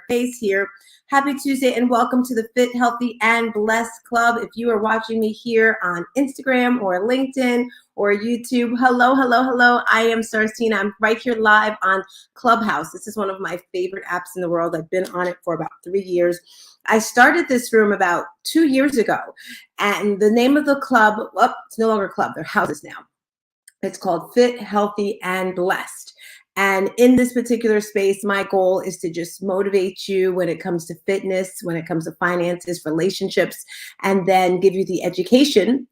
face here. Happy Tuesday and welcome to the Fit, Healthy, and Blessed Club. If you are watching me here on Instagram or LinkedIn or YouTube, hello, hello, hello. I am Sarcina. I'm right here live on Clubhouse. This is one of my favorite apps in the world. I've been on it for about 3 years. I started this room about 2 years ago, and the name of the club, well, it's no longer a club, they're houses now. It's called Fit, Healthy, and Blessed. And in this particular space, my goal is to just motivate you when it comes to fitness, when it comes to finances, relationships, and then give you the education,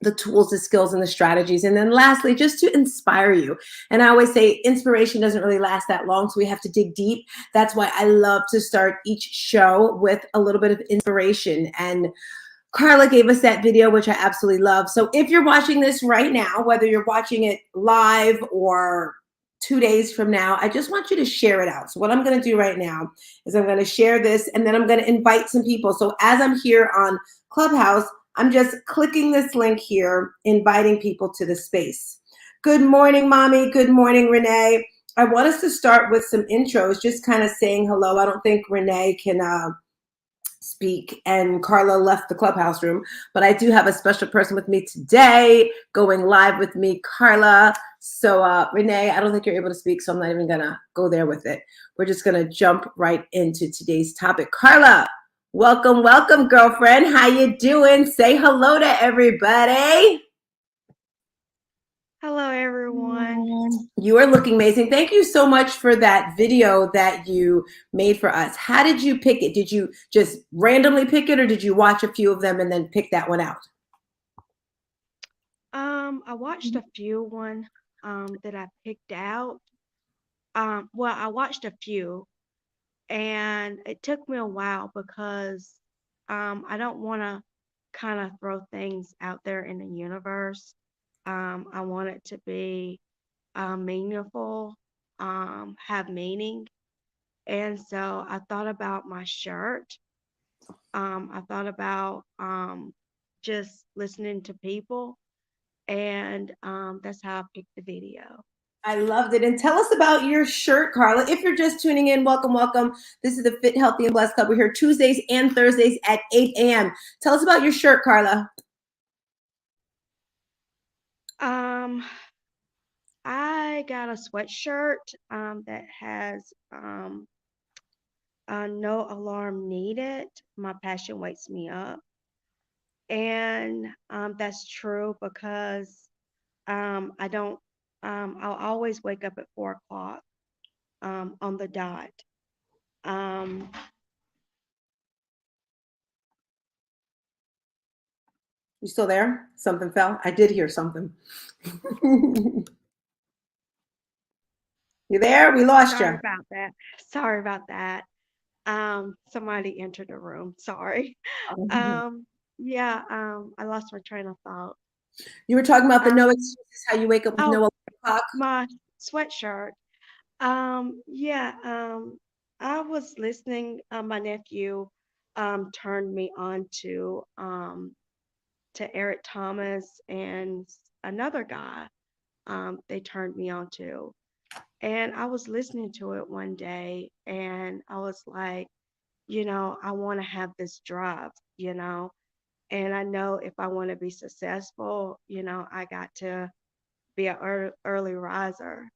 the tools, the skills, and the strategies. And then lastly, just to inspire you. And I always say inspiration doesn't really last that long, so we have to dig deep. That's why I love to start each show with a little bit of inspiration. And Carla gave us that video, which I absolutely love. So if you're watching this right now, whether you're watching it live or 2 days from now, I just want you to share it out. So what I'm going to do right now is I'm going to share this, and then I'm going to invite some people. So as I'm here on Clubhouse, I'm just clicking this link here, inviting people to the space. Good morning, Mommy. Good morning, Renee. I want us to start with some intros, just kind of saying hello. I don't think Renee can speak, and Carla left the Clubhouse room, but I do have a special person with me today going live with me, Carla. So Renee, I don't think you're able to speak, so I'm not even gonna go there with it. We're just gonna jump right into today's topic. Carla, welcome, welcome, girlfriend. How you doing? Say hello to everybody. Hello, everyone. You are looking amazing. Thank you so much for that video that you made for us. How did you pick it? Did you just randomly pick it, or did you watch a few of them and then pick that one out? I watched a few that I picked out. Well, I watched a few, and it took me a while because I don't want to kind of throw things out there in the universe. I want it to be meaningful, have meaning. And so I thought about my shirt. I thought about just listening to people, and that's how I picked the video. I loved it. And tell us about your shirt, Carla. If you're just tuning in, welcome, welcome. This is the Fit, Healthy, and Blessed Club. We're here Tuesdays and Thursdays at 8 a.m. Tell us about your shirt, Carla. I got a sweatshirt that has no alarm needed. My passion wakes me up. And that's true because I don't, I'll always wake up at 4 o'clock on the dot. Um, You still there? Something fell? I did hear something. You there? We lost sorry you. about that. Sorry about that. Somebody entered the room. Sorry. Um, yeah, I lost my train of thought. You were talking about the no Um, excuses, how you wake up with no oh, alarm clock. my sweatshirt. Yeah, I was listening. My nephew turned me on to Eric Thomas and another guy. They turned me on to, and I was listening to it one day, and I was like, I want to have this drive, and I know if I want to be successful, I got to be an early riser,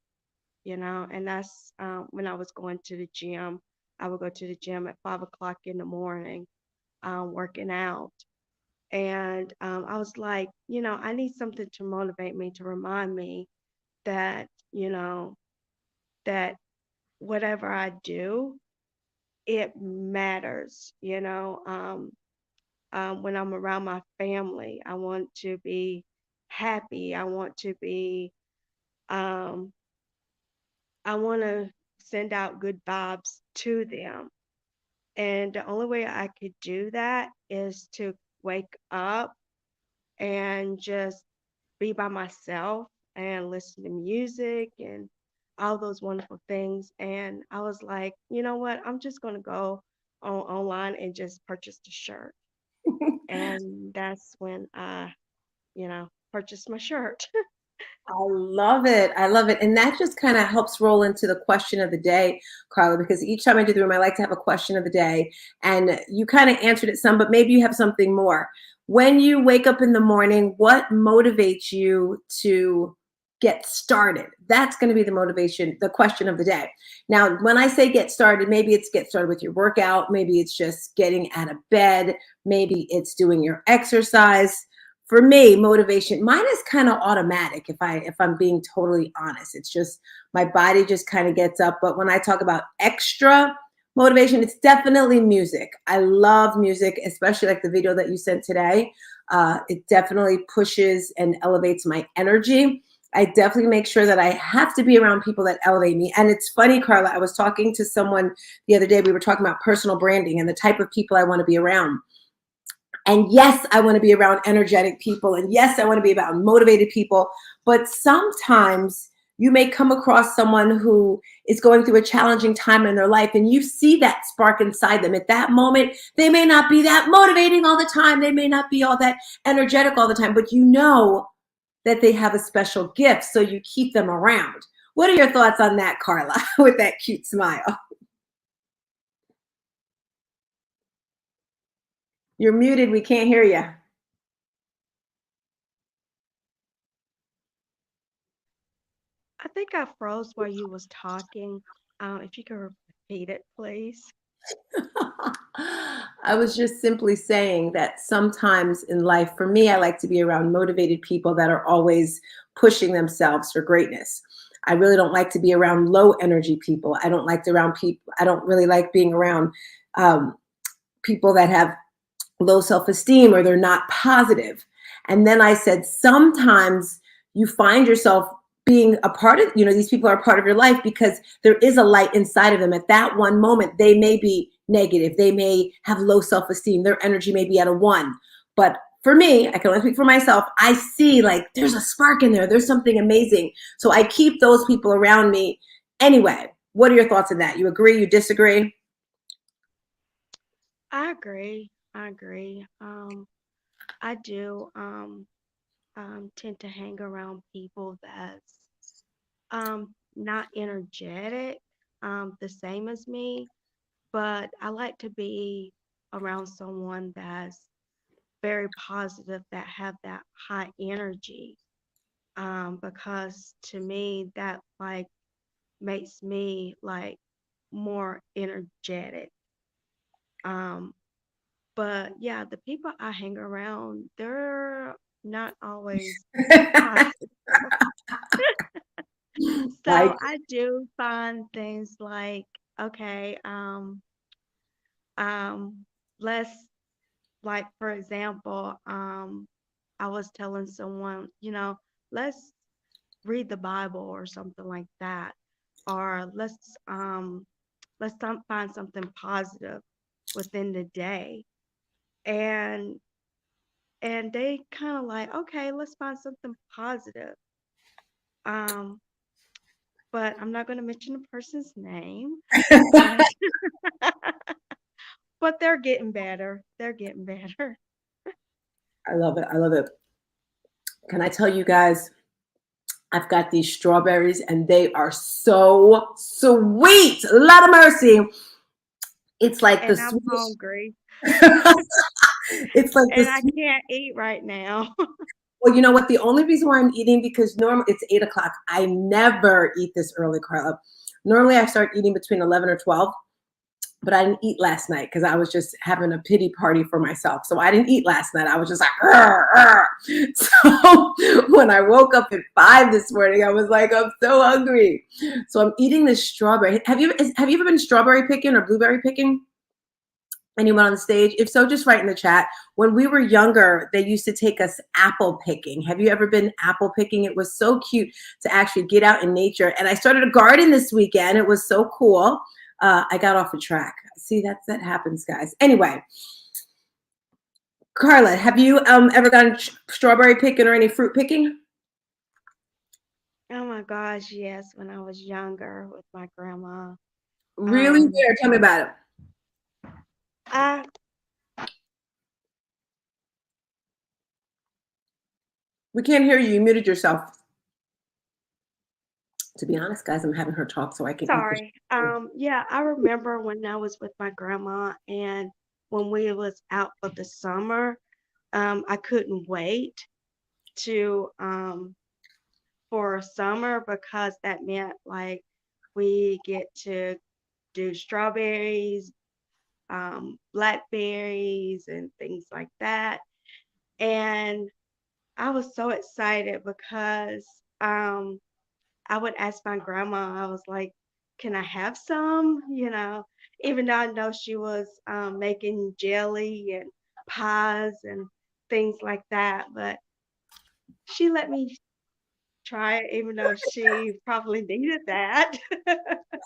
and that's when I was going to the gym. I would go to the gym at 5 o'clock in the morning, working out. And I was like, I need something to motivate me, to remind me that, that whatever I do, it matters, when I'm around my family, I want to be happy. Um, I want to send out good vibes to them. And the only way I could do that is to wake up and just be by myself and listen to music and all those wonderful things. And I was like, you know what? I'm just going to go online and just purchase the shirt. And that's when I purchased my shirt. I love it. I love it. And that just kind of helps roll into the question of the day, Carla, because each time I do the room, I like to have a question of the day. And you kind of answered it some, but maybe you have something more. When you wake up in the morning, what motivates you to get started? That's going to be the motivation, the question of the day. Now, when I say get started, maybe it's get started with your workout. Maybe it's just getting out of bed. Maybe it's doing your exercise. For me, motivation, mine is kind of automatic if I'm being totally honest. It's just my body just kind of gets up. But when I talk about extra motivation, it's definitely music. I love music, especially like the video that you sent today. It definitely pushes and elevates my energy. I definitely make sure that I have to be around people that elevate me. And it's funny, Carla, I was talking to someone the other day. We were talking about personal branding and the type of people I want to be around. And yes, I want to be around energetic people. And yes, I want to be around motivated people. But sometimes you may come across someone who is going through a challenging time in their life and you see that spark inside them. At that moment, they may not be that motivating all the time. They may not be all that energetic all the time, but you know that they have a special gift. So you keep them around. What are your thoughts on that, Carla, with that cute smile? You're muted. We can't hear you. I think I froze while you was talking. If you could repeat it, please. I was just simply saying that sometimes in life, for me, I like to be around motivated people that are always pushing themselves for greatness. I really don't like to be around low energy people. I don't like to around people. I don't really like being around um, people that have low self-esteem or they're not positive. And then I said, sometimes you find yourself being a part of, these people are a part of your life because there is a light inside of them. At that one moment, they may be negative. They may have low self-esteem. Their energy may be at a 1. But for me, I can only speak for myself. I see like there's a spark in there. There's something amazing. So I keep those people around me anyway. What are your thoughts on that? You agree? You disagree? I agree. I agree. I do tend to hang around people that's not energetic, the same as me, but I like to be around someone that's very positive, that have that high energy. Because to me that like makes me like more energetic. Um, but yeah, the people I hang around, they're not always positive. Like, So I do find things like, okay, let's like for example, I was telling someone, let's read the Bible or something like that, or find something positive within the day, and they kind of like, okay, let's find something positive. Um, but I'm not going to mention the person's name, but but they're getting better. They're getting better. I love it. I love it. Can I tell you guys, I've got these strawberries and they are so sweet. A lot of mercy. It's like the And I'm sweetest. hungry, It's like the and I sweet. can't eat right now. Well, you know what? The only reason why I'm eating because normally it's 8 o'clock. I never eat this early, Carla. Normally I start eating between 11 or 12. But I didn't eat last night because I was just having a pity party for myself. So I didn't eat last night. I was just like, "Arr, arr." So when I woke up at 5 this morning, I was like, I'm so hungry. So I'm eating this strawberry. Have you ever been strawberry picking or blueberry picking? Anyone on the stage? If so, just write in the chat. When we were younger, they used to take us apple picking. Have you ever been apple picking? It was so cute to actually get out in nature. And I started a garden this weekend. It was so cool. I got off the track. See, that happens, guys. Anyway, Carla, have you ever gone strawberry picking or any fruit picking? Oh my gosh, yes, when I was younger with my grandma. Really? Um, Where? Tell me about it. I We can't hear you. You muted yourself. To be honest, guys, I'm having her talk so I can eat Sorry. Yeah, I remember when I was with my grandma and when we was out for the summer, I couldn't wait to for summer because that meant like we get to do strawberries, blackberries, and things like that. And I was so excited because I would ask my grandma, I was like, can I have some? Even though I know she was making jelly and pies and things like that, but she let me try it, even though she probably needed that.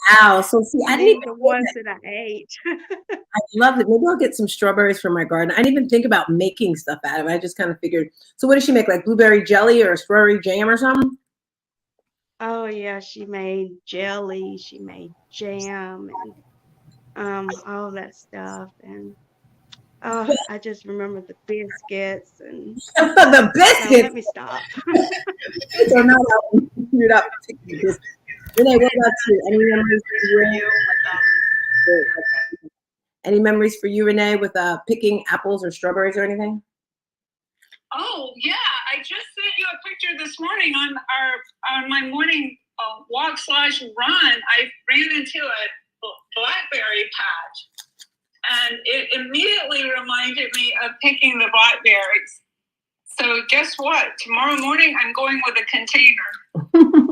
Wow. So see, She I didn't even needed the think ones that. that I ate. I love it. Maybe I'll get some strawberries from my garden. I didn't even think about making stuff out of it. I just kind of figured. So what does she make? Like blueberry jelly or strawberry jam or something? Oh yeah, she made jelly, she made jam and all that stuff. And oh, I just remember the biscuits and The no, let biscuits. me stop. Biscuits are not out. You're not particularly biscuits. Renee, what about you? Any memories for you? Any memories for you, Renee, with picking apples or strawberries or anything? Oh yeah, I just sent you a picture this morning on my morning walk slash run. I ran into a blackberry patch, and it immediately reminded me of picking the blackberries. So guess what? Tomorrow morning I'm going with a container.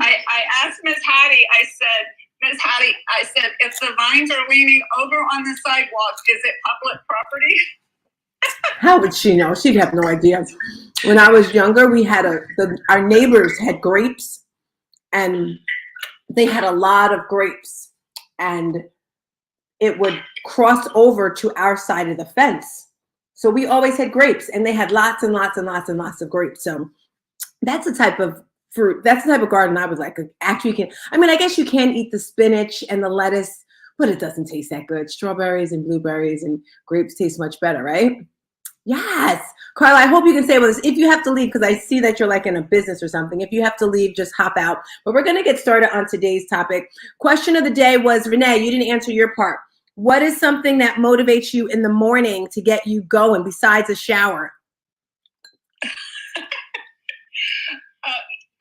I asked Miss Hattie. I said, Miss Hattie, I said, if the vines are leaning over on the sidewalk, is it public property? How would she know? She'd have no idea. When I was younger, we had our neighbors had grapes, and they had a lot of grapes, and it would cross over to our side of the fence. So we always had grapes, and they had lots and lots and lots and lots of grapes. So that's the type of fruit. That's the type of garden I would like. Actually, you can. I mean, I guess you can eat the spinach and the lettuce, but it doesn't taste that good. Strawberries and blueberries and grapes taste much better, right? Yes. Carla, I hope you can stay with us. If you have to leave, because I see that you're like in a business or something. If you have to leave, just hop out. But we're going to get started on today's topic. Question of the day was, Renee, you didn't answer your part. What is something that motivates you in the morning to get you going besides a shower?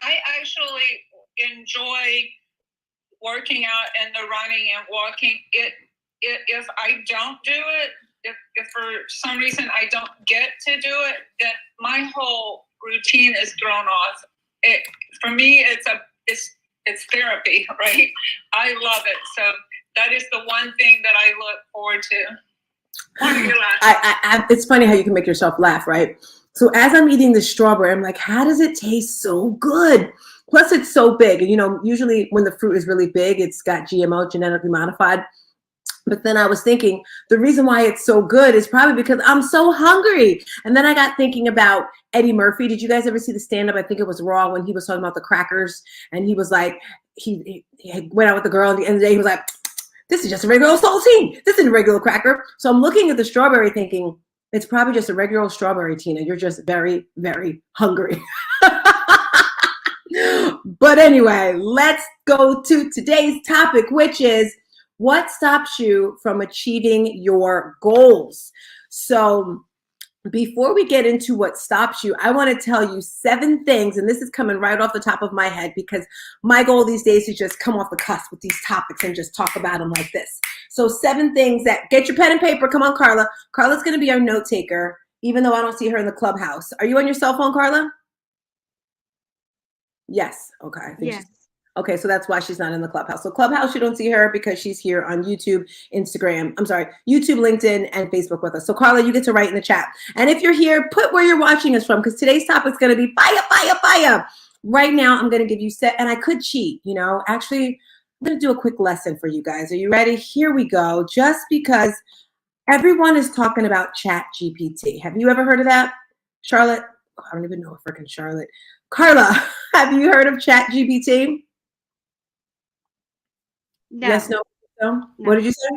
I actually enjoy working out and the running and walking. If I don't do it, if for some reason I don't get to do it, then my whole routine is thrown off. For me, it's therapy, right? I love it. So that is the one thing that I look forward to. Why are you laughing? It's funny how you can make yourself laugh, right? So as I'm eating this strawberry, I'm like, how does it taste so good? Plus, it's so big. And, usually when the fruit is really big, it's got GMO, genetically modified. But then I was thinking the reason why it's so good is probably because I'm so hungry. And then I got thinking about Eddie Murphy. Did you guys ever see the stand-up? I think it was Raw, when he was talking about the crackers. And he was like, he went out with the girl at the end of the day. He was like, this is just a regular saltine. This isn't a regular cracker. So I'm looking at the strawberry thinking, it's probably just a regular strawberry, Tina. You're just very, very hungry. But anyway, let's go to today's topic, which is what stops you from achieving your goals. So before we get into what stops you, I want to tell you 7 things, and this is coming right off the top of my head because my goal these days is just come off the cusp with these topics and just talk about them like this. So 7 things that, get your pen and paper. Come on, Carla. Carla's going to be our note taker, even though I don't see her in the clubhouse. Are you on your cell phone, Carla? Yes. Okay. Yes. Okay, so that's why she's not in the clubhouse. So clubhouse, you don't see her because she's here on YouTube, YouTube, LinkedIn, and Facebook with us. So Carla, you get to write in the chat. And if you're here, put where you're watching us from, because today's topic is going to be fire, fire, fire. Right now, I'm going to give you and I could cheat, Actually, I'm going to do a quick lesson for you guys. Are you ready? Here we go. Just because everyone is talking about Chat GPT. Have you ever heard of that? Charlotte? Oh, I don't even know if freaking Charlotte. Carla, have you heard of Chat GPT? No. Yes, no. No. What did you say?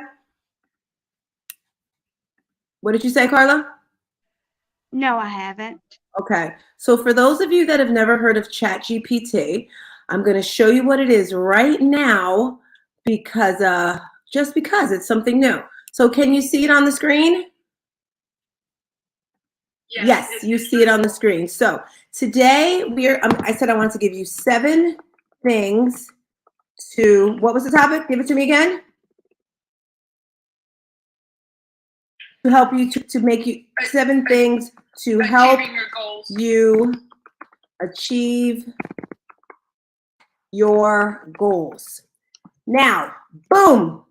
What did you say, Carla? No, I haven't. Okay. So for those of you that have never heard of ChatGPT, I'm going to show you what it is right now because just because it's something new. So can you see it on the screen? Yes, you see it on the screen. So today I said I want to give you 7 things to, what was the topic? Give it to me again. To help you, to make you, 7 things to help you achieve your goals. Now, boom.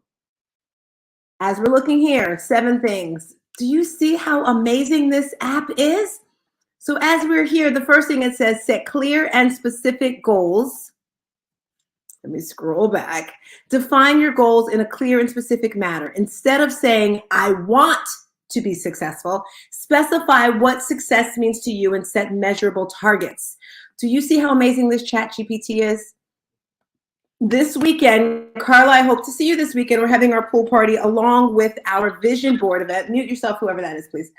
As we're looking here, 7 things. Do you see how amazing this app is? So as we're here, the first thing it says, set clear and specific goals. Let me scroll back. Define your goals in a clear and specific manner. Instead of saying, I want to be successful, specify what success means to you and set measurable targets. Do you see how amazing this ChatGPT is? This weekend, Carla, I hope to see you this weekend. We're having our pool party along with our vision board event. Mute yourself, whoever that is, please.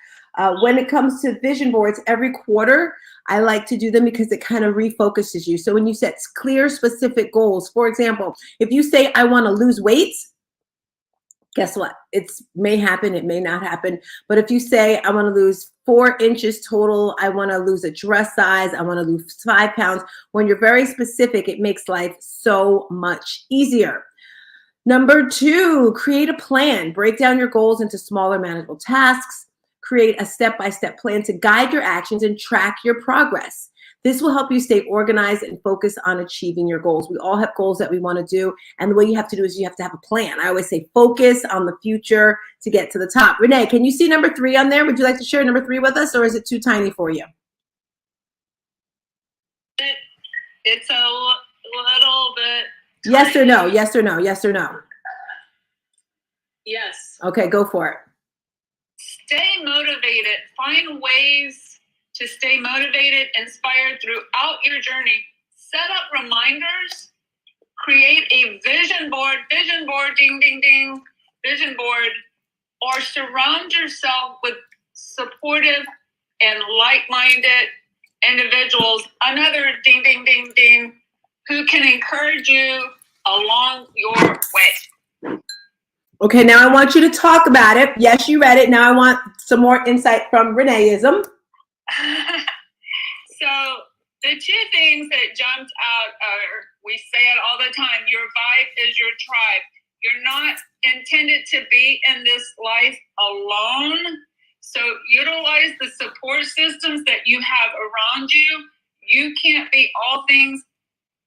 When it comes to vision boards, every quarter, I like to do them because it kind of refocuses you. So when you set clear, specific goals, for example, if you say, I want to lose weight, guess what? It may happen, it may not happen. But if you say, I want to lose 4 inches total, I want to lose a dress size, I want to lose 5 pounds, when you're very specific, it makes life so much easier. Number 2, create a plan. Break down your goals into smaller, manageable tasks. Create a step-by-step plan to guide your actions and track your progress. This will help you stay organized and focus on achieving your goals. We all have goals that we want to do, and the way you have to do is you have to have a plan. I always say focus on the future to get to the top. Renee, can you see number 3 on there? Would you like to share number 3 with us, or is it too tiny for you? It's a little bit. Yes or no? Yes or no? Yes or no? Yes. Okay, go for it. Stay motivated. Find ways to stay motivated, inspired throughout your journey. Set up reminders. Create a vision board, ding, ding, ding, vision board, or surround yourself with supportive and like-minded individuals, another ding, ding, ding, ding, who can encourage you along your way. Okay, now I want you to talk about it. Yes, you read it. Now I want some more insight from Reneeism. So the 2 things that jumped out are, we say it all the time, your vibe is your tribe. You're not intended to be in this life alone. So utilize the support systems that you have around you. You can't be all things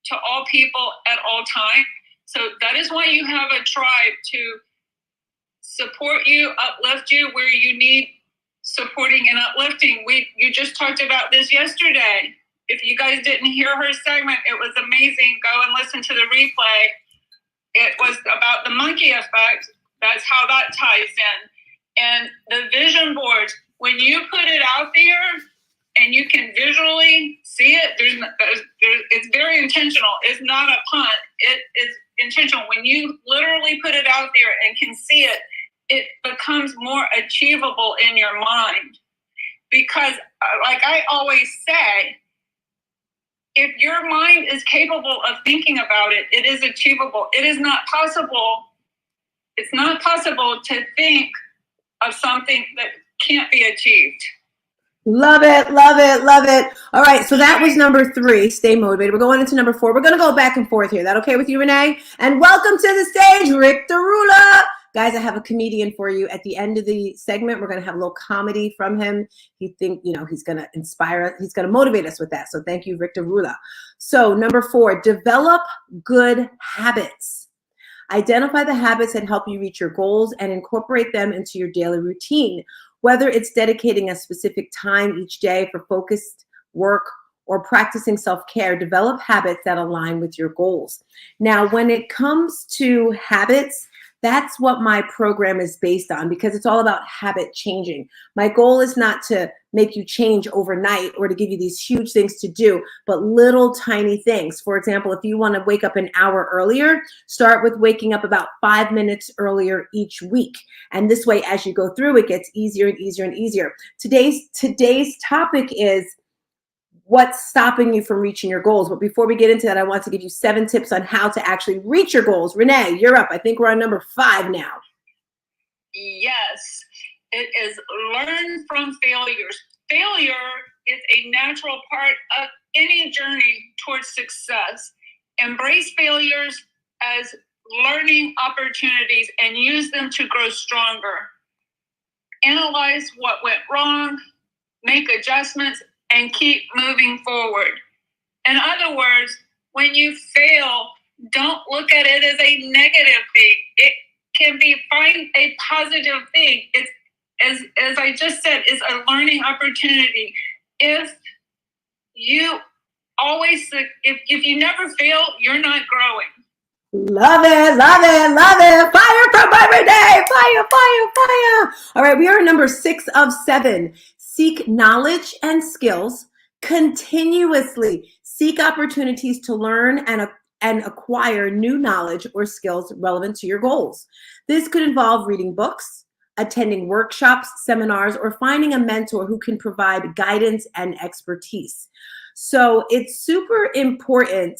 to all people at all times. So that is why you have a tribe to support you, uplift you where you need supporting and uplifting. You just talked about this yesterday. If you guys didn't hear her segment, it was amazing. Go and listen to the replay. It was about the monkey effect. That's how that ties in. And the vision boards, when you put it out there and you can visually see it, it's very intentional. It's not a punt. It is intentional. When you literally put it out there and can see it, it becomes more achievable in your mind. Because like I always say, if your mind is capable of thinking about it, it is achievable. It is not possible. It's not possible to think of something that can't be achieved. Love it, love it, love it. All right, so that was number 3, stay motivated. We're going into number 4. We're going to go back and forth here. That okay with you, Renee? And welcome to the stage, Rick Derula. Guys, I have a comedian for you. At the end of the segment, we're going to have a little comedy from him. He's going to inspire us. He's going to motivate us with that. So thank you, Rick Derula. So number 4, develop good habits. Identify the habits that help you reach your goals and incorporate them into your daily routine. Whether it's dedicating a specific time each day for focused work or practicing self-care, develop habits that align with your goals. Now, when it comes to habits, that's what my program is based on, because it's all about habit changing. My goal is not to make you change overnight or to give you these huge things to do, but little tiny things. For example, if you want to wake up an hour earlier, start with waking up about 5 minutes earlier each week. And this way, as you go through, it gets easier and easier and easier. Today's topic is what's stopping you from reaching your goals. But before we get into that, I want to give you 7 tips on how to actually reach your goals. Renee, you're up. I think we're on number 5 now. Yes, it is learn from failures. Failure is a natural part of any journey towards success. Embrace failures as learning opportunities and use them to grow stronger. Analyze what went wrong, make adjustments, and keep moving forward. In other words, when you fail, don't look at it as a negative thing. It can be find a positive thing. It's as I just said, is a learning opportunity. If you if you never fail, you're not growing. Love it, love it, love it. Fire from every day. Fire, fire, fire. All right, we are number 6 of 7. Seek knowledge and skills continuously. Seek opportunities to learn and acquire new knowledge or skills relevant to your goals. This could involve reading books, attending workshops, seminars, or finding a mentor who can provide guidance and expertise. So it's super important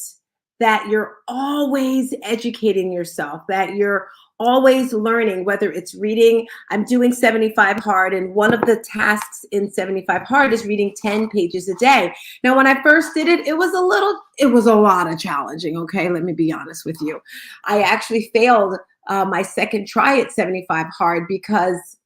that you're always educating yourself, that you're always learning, whether it's reading. I'm doing 75 Hard, and one of the tasks in 75 Hard is reading 10 pages a day. Now, when I first did it, it was a lot of challenging, okay? Let me be honest with you. I actually failed my second try at 75 Hard because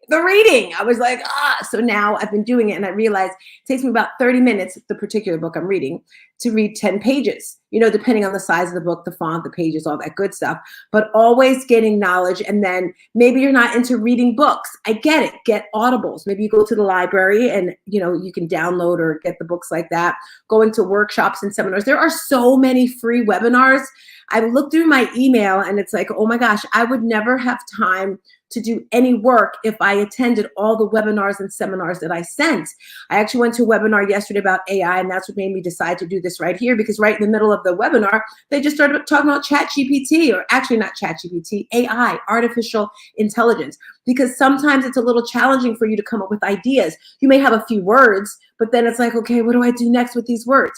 the reading, I was like, so now I've been doing it, and I realized it takes me about 30 minutes, the particular book I'm reading, to read 10 pages, depending on the size of the book, the font, the pages, all that good stuff, but always getting knowledge. And then maybe you're not into reading books. I get it. Get audibles. Maybe you go to the library and, you can download or get the books like that. Going to workshops and seminars. There are so many free webinars. I looked through my email and it's like, oh my gosh, I would never have time to do any work if I attended all the webinars and seminars that I sent. I actually went to a webinar yesterday about AI, and that's what made me decide to do this right here, because right in the middle of the webinar, they just started talking about ChatGPT, or actually not ChatGPT, AI, artificial intelligence, because sometimes it's a little challenging for you to come up with ideas. You may have a few words, but then it's like, okay, what do I do next with these words?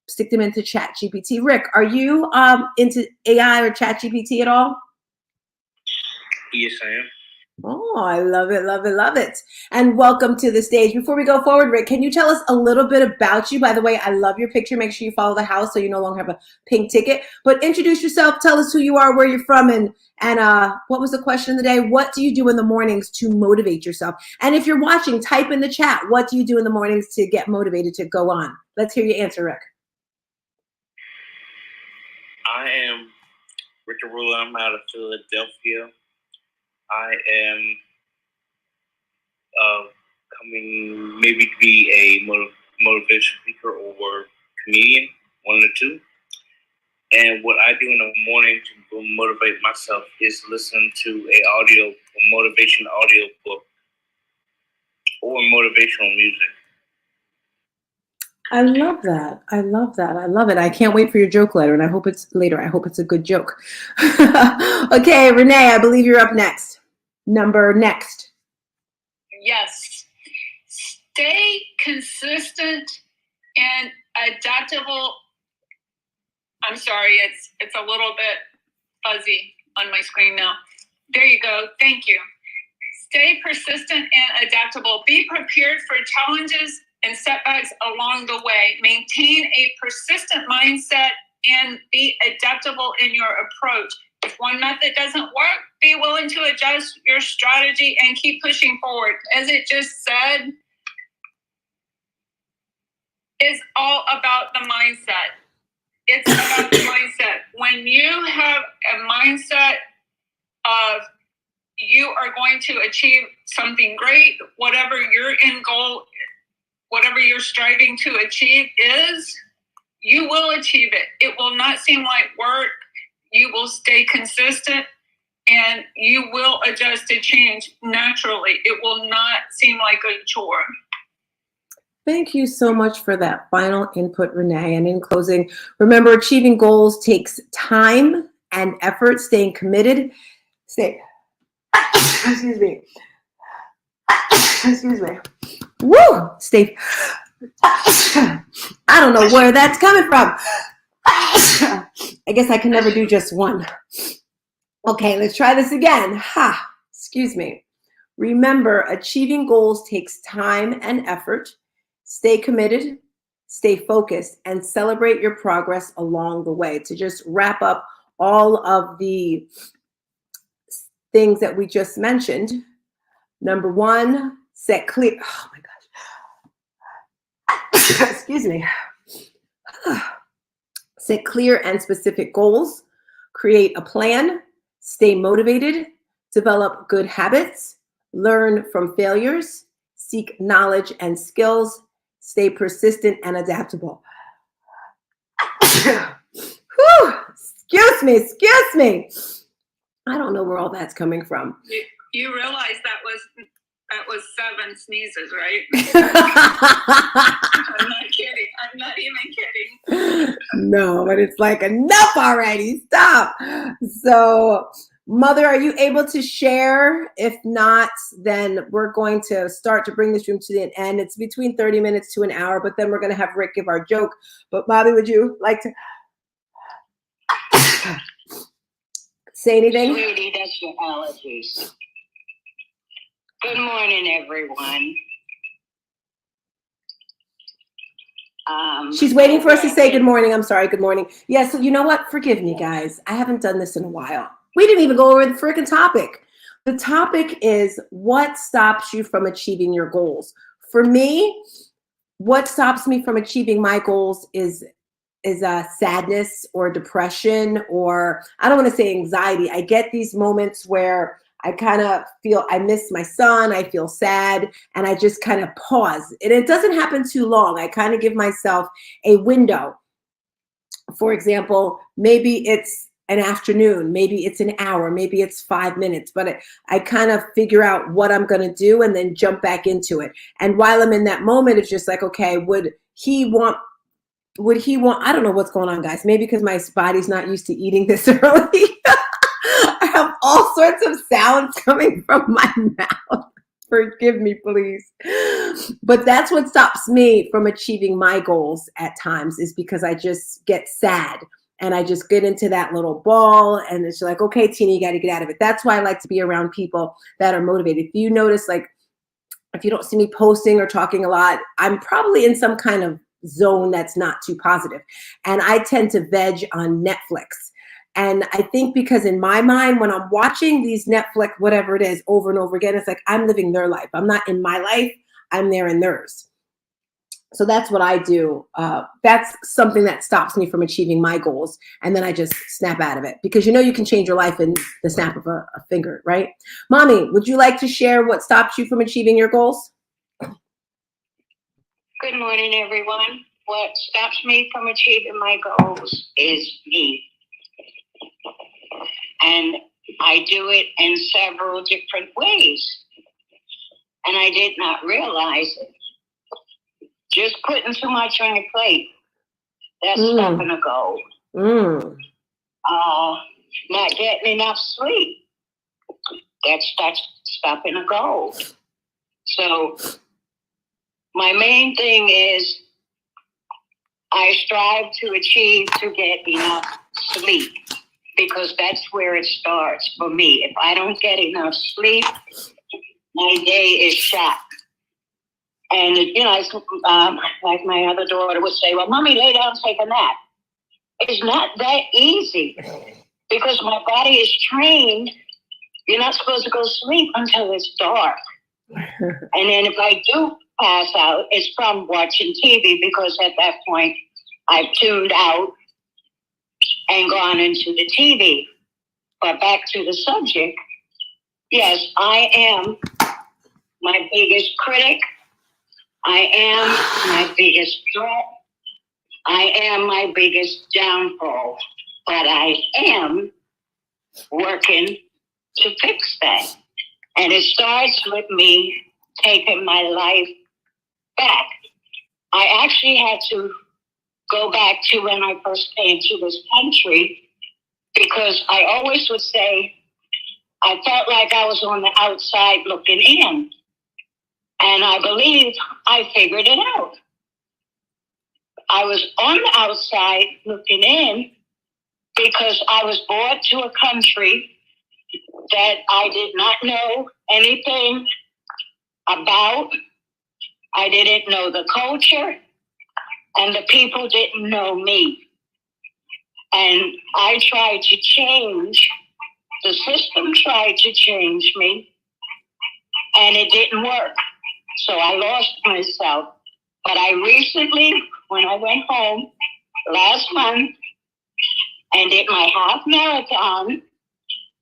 Stick them into ChatGPT. Rick, are you into AI or ChatGPT at all? Yes, I am. Oh, I love it, love it, love it. And welcome to the stage. Before we go forward, Rick, can you tell us a little bit about you? By the way, I love your picture. Make sure you follow the house so you no longer have a pink ticket. But introduce yourself. Tell us who you are, where you're from, and what was the question of the day? What do you do in the mornings to motivate yourself? And if you're watching, type in the chat. What do you do in the mornings to get motivated to go on? Let's hear your answer, Rick. I am Rick Arula. I'm out of Philadelphia. I am coming maybe to be a motivation speaker or comedian, one of the two. And what I do in the morning to motivate myself is listen to a motivation audio book or motivational music. I love that. I love that. I love it. I can't wait for your joke later, and I hope it's a good joke. Okay, Renee, I believe you're up next. Next. Yes. Stay consistent and adaptable. I'm sorry, it's a little bit fuzzy on my screen now. There you go. Thank you. Stay persistent and adaptable. Be prepared for challenges and setbacks along the way. Maintain a persistent mindset and be adaptable in your approach. If one method doesn't work, be willing to adjust your strategy and keep pushing forward. As it just said, it's all about the mindset. It's about the mindset. When you have a mindset of you are going to achieve something great, whatever your end goal, whatever you're striving to achieve is, you will achieve it. It will not seem like work. You will stay consistent and you will adjust to change naturally. It will not seem like a chore. Thank you so much for that final input, Renee. And in closing, remember, achieving goals takes time and effort. Staying committed. Excuse me. Woo! Stay I don't know where that's coming from. I guess I can never do just one. Okay, let's try this again. Ha, excuse me. Remember, achieving goals takes time and effort. Stay committed, stay focused, and celebrate your progress along the way. To just wrap up all of the things that we just mentioned. Number one, set clear. Oh my gosh. Excuse me. Set clear and specific goals. Create a plan. Stay motivated. Develop good habits. Learn from failures. Seek knowledge and skills. Stay persistent and adaptable. Excuse me. I don't know where all that's coming from. You realize that was 7 sneezes, right? I'm not even kidding. No, but it's like, enough already. Stop. So, Mother, are you able to share? If not, then we're going to start to bring this room to the end. It's between 30 minutes to an hour, but then we're going to have Rick give our joke. But Bobby, would you like to say anything? Sweetie, that's your allergies. Good morning, everyone. She's waiting for us to say good morning. I'm sorry, good morning. Yeah, so you know what? Forgive me, guys. I haven't done this in a while. We didn't even go over the freaking topic. The topic is what stops you from achieving your goals. For me, what stops me from achieving my goals is sadness or depression, or I don't want to say anxiety. I get these moments where I kind of feel I miss my son, I feel sad, and I just kind of pause. And it doesn't happen too long. I kind of give myself a window. For example, maybe it's an afternoon, maybe it's an hour, maybe it's 5 minutes, but I kind of figure out what I'm going to do and then jump back into it. And while I'm in that moment, it's just like, okay, would he want, I don't know what's going on, guys. Maybe because my body's not used to eating this early. I have all sorts of sounds coming from my mouth. Forgive me, please. But that's what stops me from achieving my goals at times, is because I just get sad and I just get into that little ball, and it's like, okay, Tina, you got to get out of it. That's why I like to be around people that are motivated. If you notice, like, if you don't see me posting or talking a lot, I'm probably in some kind of zone that's not too positive. And I tend to veg on Netflix. And I think because in my mind, when I'm watching these Netflix, whatever it is, over and over again, it's like I'm living their life. I'm not in my life. I'm there in theirs. So that's what I do. That's something that stops me from achieving my goals. And then I just snap out of it, because you know you can change your life in the snap of a finger, right? Mommy, would you like to share what stops you from achieving your goals? Good morning, everyone. What stops me from achieving my goals is me. And I do it in several different ways. And I did not realize it. Just putting too much on your plate, that's stopping a goal. Not getting enough sleep, that's stopping a goal. So my main thing is I strive to achieve to get enough sleep, because that's where it starts for me. If I don't get enough sleep, my day is shot. And, you know, like my other daughter would say, well, Mommy, lay down, take a nap. It's not that easy, because my body is trained. You're not supposed to go to sleep until it's dark. And then if I do pass out, it's from watching TV, because at that point I've tuned out and gone into the TV. But back to the subject, yes, I am my biggest critic. I am my biggest threat. I am my biggest downfall. But I am working to fix that. And it starts with me taking my life back. I actually had to go back to when I first came to this country, because I always would say I felt like I was on the outside looking in. And I believe I figured it out. I was on the outside looking in because I was brought to a country that I did not know anything about. I didn't know the culture, and the people didn't know me. And I tried to change. The system tried to change me, and it didn't work. So I lost myself. But I recently, when I went home last month and did my half marathon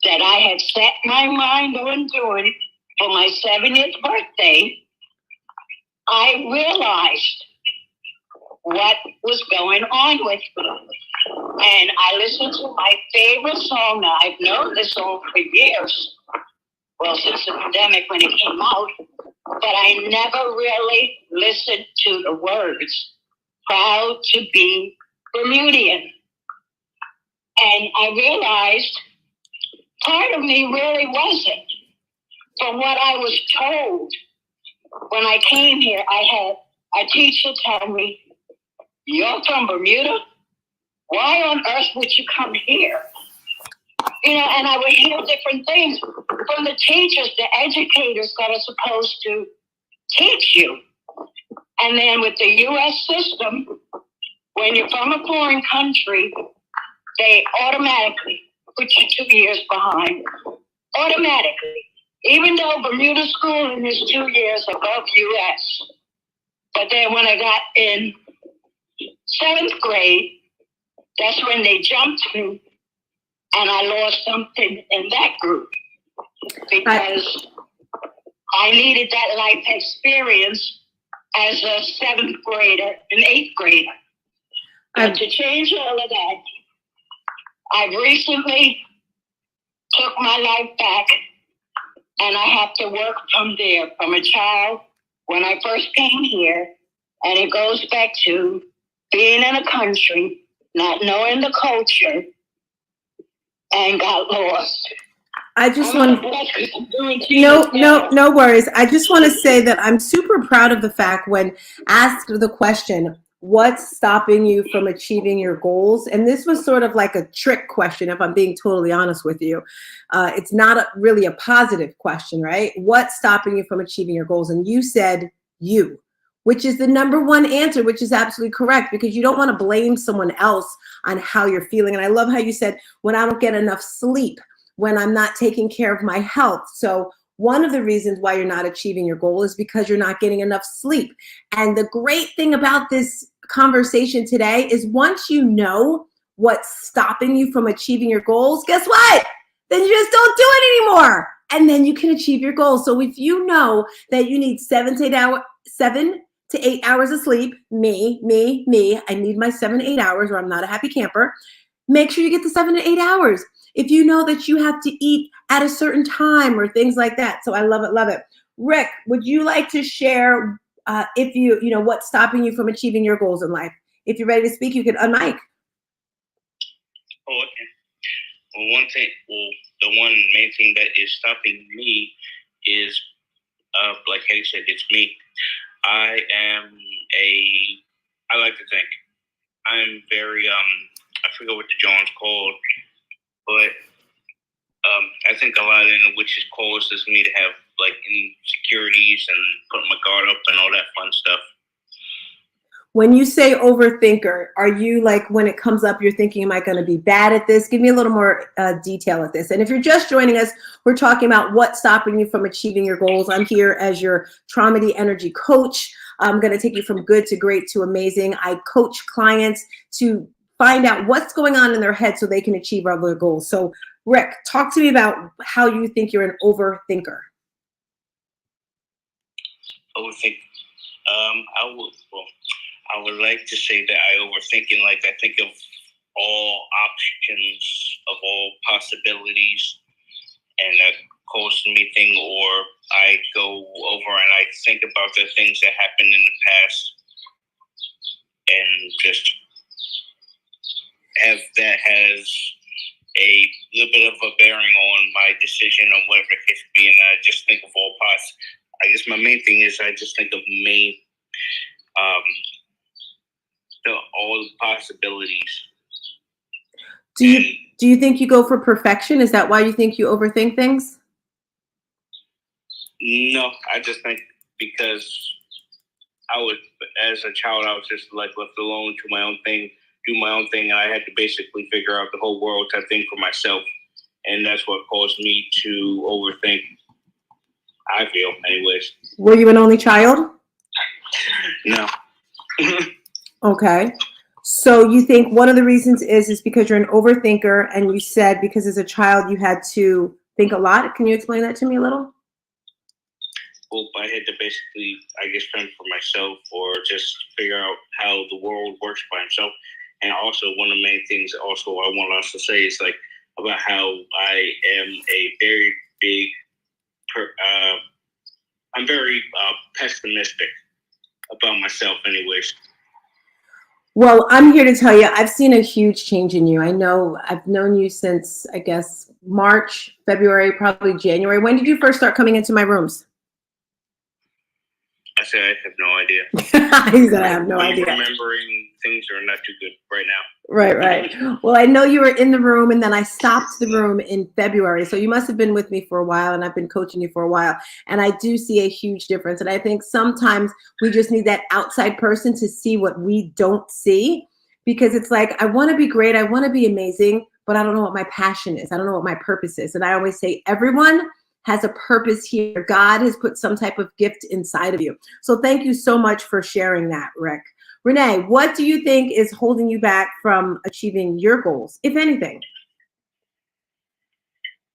that I had set my mind on doing for my 70th birthday, I realized what was going on with me. And I listened to my favorite song. Now, I've known this song for years. Well, since the pandemic when it came out. But I never really listened to the words. Proud to be Bermudian. And I realized part of me really wasn't. From what I was told when I came here, I had a teacher tell me, "You're from Bermuda? Why on earth would you come here?" You know, and I would hear different things from the teachers, the educators that are supposed to teach you. And then with the U.S. system, when you're from a foreign country, they automatically put you 2 years behind. Automatically. Even though Bermuda schooling is 2 years above U.S. But then when I got in 7th grade, that's when they jumped me, and I lost something in that group because I needed that life experience as a 7th grader, an 8th grader. But to change all of that, I've recently took my life back, and I have to work from there, from a child when I first came here, and it goes back to being in a country, not knowing the culture, and got lost. I just want no worries. I just want to say that I'm super proud of the fact when asked the question, what's stopping you from achieving your goals? And this was sort of like a trick question, if I'm being totally honest with you. It's not really a positive question, right? What's stopping you from achieving your goals? And you said you, which is the number one answer, which is absolutely correct, because you don't want to blame someone else on how you're feeling. And I love how you said, when I don't get enough sleep, when I'm not taking care of my health. So one of the reasons why you're not achieving your goal is because you're not getting enough sleep. And the great thing about this conversation today is once you know what's stopping you from achieving your goals, guess what? Then you just don't do it anymore. And then you can achieve your goals. So if you know that you need 7 to 8 hours of sleep, me, I need my 7 to 8 hours or I'm not a happy camper. Make sure you get the 7 to 8 hours. If you know that you have to eat at a certain time or things like that. So I love it, love it. Rick, would you like to share if you know, what's stopping you from achieving your goals in life? If you're ready to speak, you can unmic. Oh, okay. Well, the one main thing that is stopping me is, like Hattie said, it's me. I like to think. I'm very, I forget what the John's called, but I think a lot of it, which causes me to have like insecurities and put my guard up and all that fun stuff. When you say overthinker, are you like, when it comes up, you're thinking, am I going to be bad at this? Give me a little more detail at this. And if you're just joining us, we're talking about what's stopping you from achieving your goals. I'm here as your Traumedy energy coach. I'm going to take you from good to great to amazing. I coach clients to find out what's going on in their head so they can achieve all their goals. So Rick, talk to me about how you think you're an overthinker. Overthink. I would like to say that I overthinking, like I think of all options, of all possibilities, and that causes me thing, or I go over and I think about the things that happened in the past and just have that has a little bit of a bearing on my decision on whatever it could be, and I just think of all parts. I guess my main thing is I just think of me, to all the possibilities. Do you think you go for perfection? Is that why you think you overthink things? No, I just think because as a child, I was just like left alone to my own thing, do my own thing, and I had to basically figure out the whole world type thing for myself, and that's what caused me to overthink. I feel, anyways. Were you an only child? No. Okay. So you think one of the reasons is because you're an overthinker, and you said because as a child you had to think a lot. Can you explain that to me a little? Well, I had to basically, I guess, fend for myself or just figure out how the world works by himself. And also, one of the main things also I want us to say is like about how I am a very big, I'm very pessimistic about myself anyways. Well, I'm here to tell you, I've seen a huge change in you. I know I've known you since, I guess, March, February, probably January. When did you first start coming into my rooms? I said I have no idea. He said I have no idea. Remembering things are not too good right now. Right. Well, I know you were in the room, and then I stopped the room in February. So you must have been with me for a while, and I've been coaching you for a while. And I do see a huge difference. And I think sometimes we just need that outside person to see what we don't see, because it's like, I want to be great. I want to be amazing, but I don't know what my passion is. I don't know what my purpose is. And I always say, everyone has a purpose here. God has put some type of gift inside of you. So thank you so much for sharing that, Rick. Renee, what do you think is holding you back from achieving your goals, if anything?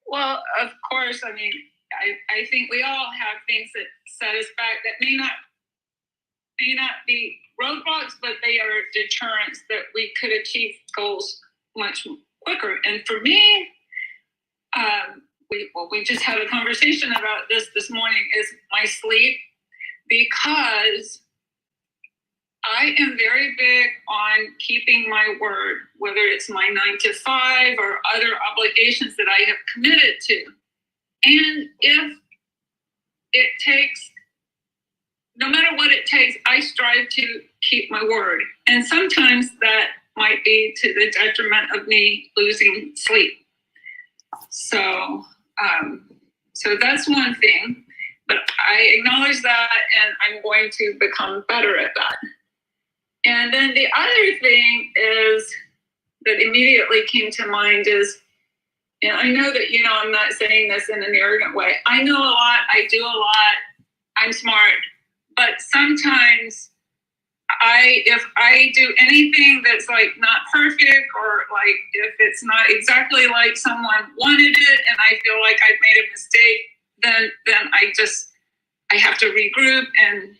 Well, of course, I mean, I think we all have things that set us back that may not be roadblocks, but they are deterrents that we could achieve goals much quicker. And for me, we just had a conversation about this morning, is my sleep, because I am very big on keeping my word, whether it's my 9 to 5 or other obligations that I have committed to. And if it takes, no matter what it takes, I strive to keep my word. And sometimes that might be to the detriment of me losing sleep. So that's one thing, but I acknowledge that, and I'm going to become better at that. And then the other thing is that immediately came to mind is, and I know that, I'm not saying this in an arrogant way. I know a lot, I do a lot, I'm smart, but sometimes if I do anything that's like not perfect, or like if it's not exactly like someone wanted it and I feel like I've made a mistake, then I have to regroup and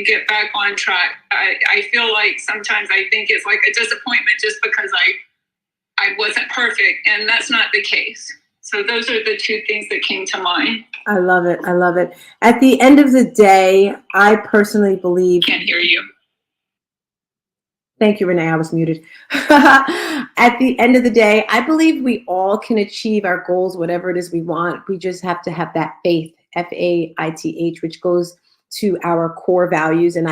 get back on track. I feel like sometimes I think it's like a disappointment just because I wasn't perfect, and that's not the case. So those are the two things that came to mind. I love it. At the end of the day, I personally believe... Can't hear you. Thank you, Renee. I was muted. At the end of the day, I believe we all can achieve our goals, whatever it is we want. We just have to have that faith, F-A-I-T-H, which goes to our core values. And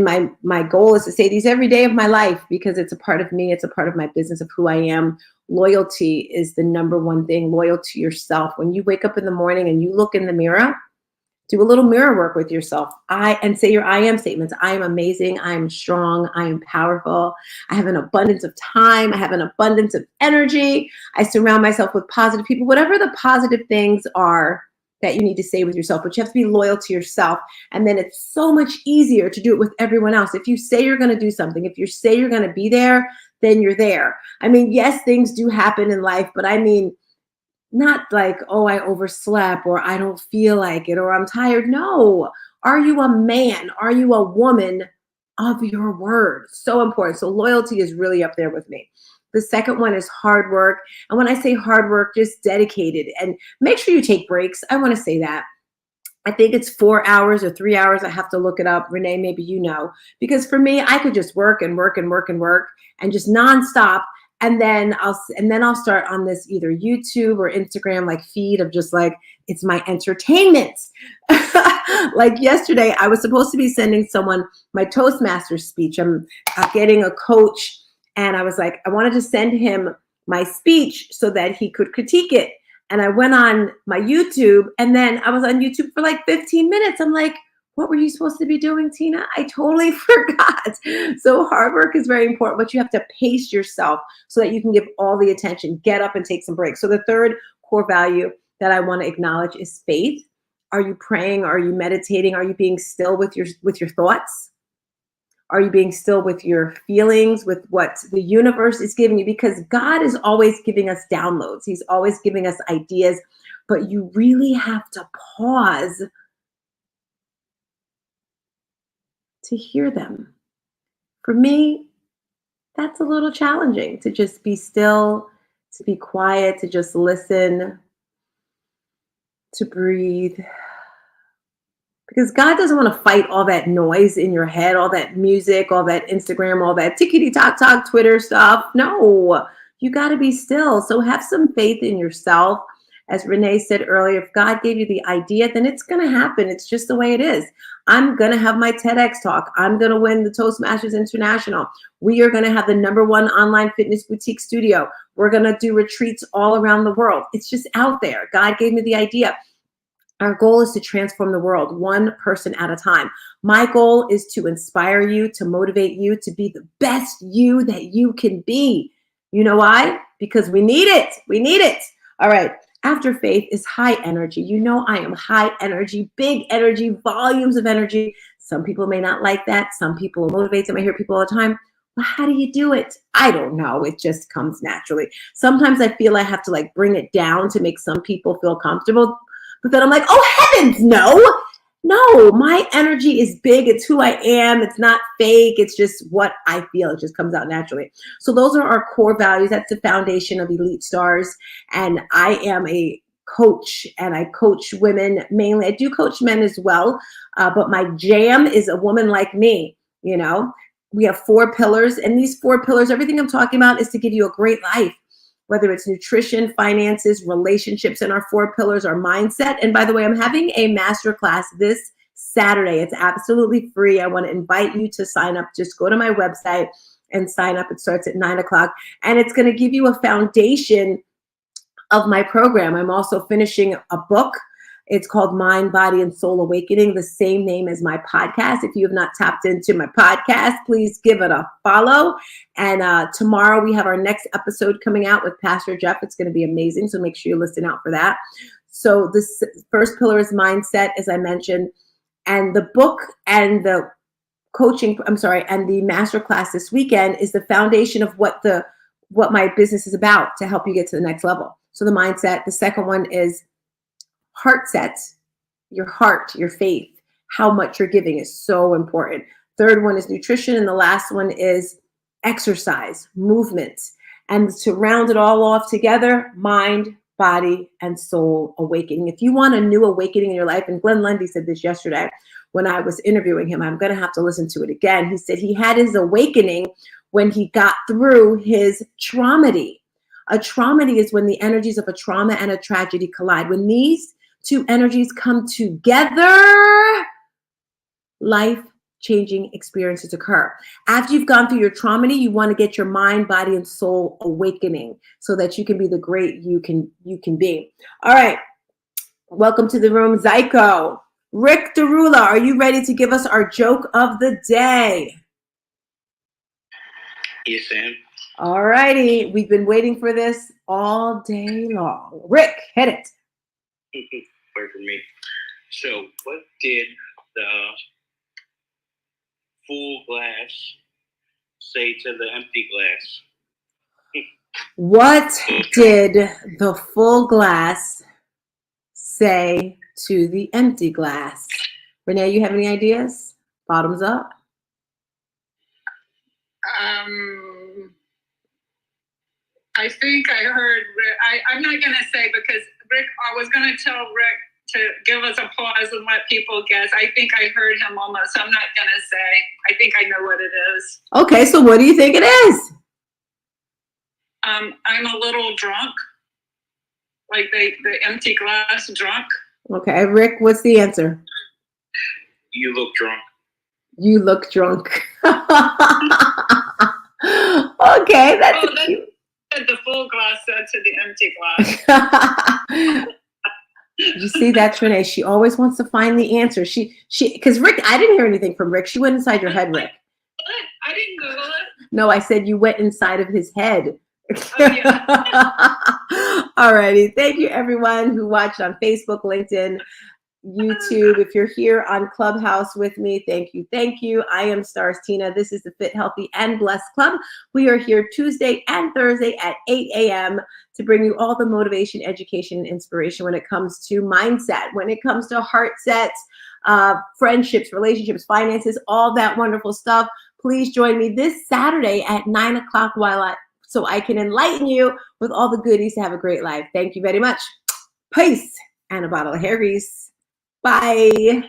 my goal is to say these every day of my life, because it's a part of me. It's a part of my business, of who I am. Loyalty is the number one thing. Loyal to yourself. When you wake up in the morning and you look in the mirror, do a little mirror work with yourself. And say your I am statements. I am amazing. I am strong. I am powerful. I have an abundance of time. I have an abundance of energy. I surround myself with positive people. Whatever the positive things are that you need to say with yourself, but you have to be loyal to yourself. And then it's so much easier to do it with everyone else. If you say you're going to do something, if you say you're going to be there, then you're there. I mean, yes, things do happen in life, but I mean, not like, oh, I overslept, or I don't feel like it, or I'm tired. No. Are you a man? Are you a woman of your word? So important. So loyalty is really up there with me. The second one is hard work. And when I say hard work, just dedicated, and make sure you take breaks. I want to say that. I think it's 4 hours or 3 hours. I have to look it up. Renee, maybe you know. Because for me, I could just work and work and work and work and just nonstop. And then I'll start on this either YouTube or Instagram like feed of just like, it's my entertainment. Like yesterday, I was supposed to be sending someone my Toastmasters speech. I'm getting a coach, and I was like, I wanted to send him my speech so that he could critique it. And I went on my YouTube, and then I was on YouTube for like 15 minutes. I'm like, what were you supposed to be doing, Tina? I totally forgot. So hard work is very important, but you have to pace yourself so that you can give all the attention, get up and take some breaks. So the third core value that I want to acknowledge is faith. Are you praying? Are you meditating? Are you being still with your thoughts? Are you being still with your feelings, with what the universe is giving you? Because God is always giving us downloads. He's always giving us ideas, but you really have to pause to hear them. For me, that's a little challenging, to just be still, to be quiet, to just listen, to breathe. Because God doesn't want to fight all that noise in your head, all that music, all that Instagram, all that tickety-tock-tock Twitter stuff. No, you got to be still. So have some faith in yourself. As Renee said earlier, if God gave you the idea, then it's going to happen. It's just the way it is. I'm going to have my TEDx talk. I'm going to win the Toastmasters International. We are going to have the #1 online fitness boutique studio. We're going to do retreats all around the world. It's just out there. God gave me the idea. Our goal is to transform the world one person at a time. My goal is to inspire you, to motivate you to be the best you that you can be. You know why? Because we need it. We need it. All right. After faith is high energy. You know I am high energy, big energy, volumes of energy. Some people may not like that. Some people motivate them. I hear people all the time. Well, how do you do it? I don't know. It just comes naturally. Sometimes I feel I have to like bring it down to make some people feel comfortable. But then I'm like, oh heavens, no, my energy is big. It's who I am. It's not fake. It's just what I feel. It just comes out naturally. So those are our core values. That's the foundation of Elite Stars. And I am a coach, and I coach women mainly. I do coach men as well. But my jam is a woman like me. You know, we have 4 pillars, and these 4 pillars, everything I'm talking about is to give you a great life. Whether it's nutrition, finances, relationships, and our 4 pillars are mindset. And by the way, I'm having a masterclass this Saturday. It's absolutely free. I want to invite you to sign up. Just go to my website and sign up. It starts at 9:00, and it's going to give you a foundation of my program. I'm also finishing a book. It's called Mind, Body, and Soul Awakening, the same name as my podcast. If you have not tapped into my podcast, please give it a follow. And tomorrow we have our next episode coming out with Pastor Jeff. It's going to be amazing, so make sure you listen out for that. So this first pillar is mindset, as I mentioned, and the book and the coaching, and the masterclass this weekend is the foundation of what my business is about to help you get to the next level. So the mindset. The second one is heart sets, your heart, your faith, how much you're giving is so important. Third one is nutrition. And the last one is exercise, movement. And to round it all off together, mind, body, and soul awakening. If you want a new awakening in your life, and Glenn Lundy said this yesterday when I was interviewing him, I'm going to have to listen to it again. He said he had his awakening when he got through his traumedy. A traumedy is when the energies of a trauma and a tragedy collide. When these 2 energies come together, life-changing experiences occur. After you've gone through your trauma, you want to get your mind, body, and soul awakening so that you can be the great you can be. All right. Welcome to the room, Zyko. Rick Derula, are you ready to give us our joke of the day? Yes, Sam. All righty. We've been waiting for this all day long. Rick, hit it. Wait for me. So, what did the full glass say to the empty glass? What did the full glass say to the empty glass? Renee, you have any ideas? Bottoms up. I think I heard Rick. I'm not going to say because Rick, I was going to tell Rick to give us applause and let people guess. I think I heard him almost, so I'm not going to say. I think I know what it is. Okay, so what do you think it is? I'm a little drunk, like the empty glass drunk. Okay, Rick, what's the answer? You look drunk. You look drunk. Okay, that's Oh, that's cute. the full glass said to the empty glass. You see that, Trinae? She always wants to find the answer. Because Rick, I didn't hear anything from Rick. She went inside your head, Rick. I didn't Google it. No, I said you went inside of his head. Oh, yeah. All righty. Thank you, everyone who watched on Facebook, LinkedIn, YouTube. If you're here on Clubhouse with me, thank you. Thank you. I am Stars Tina. This is the Fit, Healthy, and Blessed Club. We are here Tuesday and Thursday at 8 a.m. to bring you all the motivation, education, and inspiration when it comes to mindset, when it comes to heart sets, friendships, relationships, finances, all that wonderful stuff. Please join me this Saturday at 9 o'clock so I can enlighten you with all the goodies to have a great life. Thank you very much. Peace and a bottle of hair grease. Bye.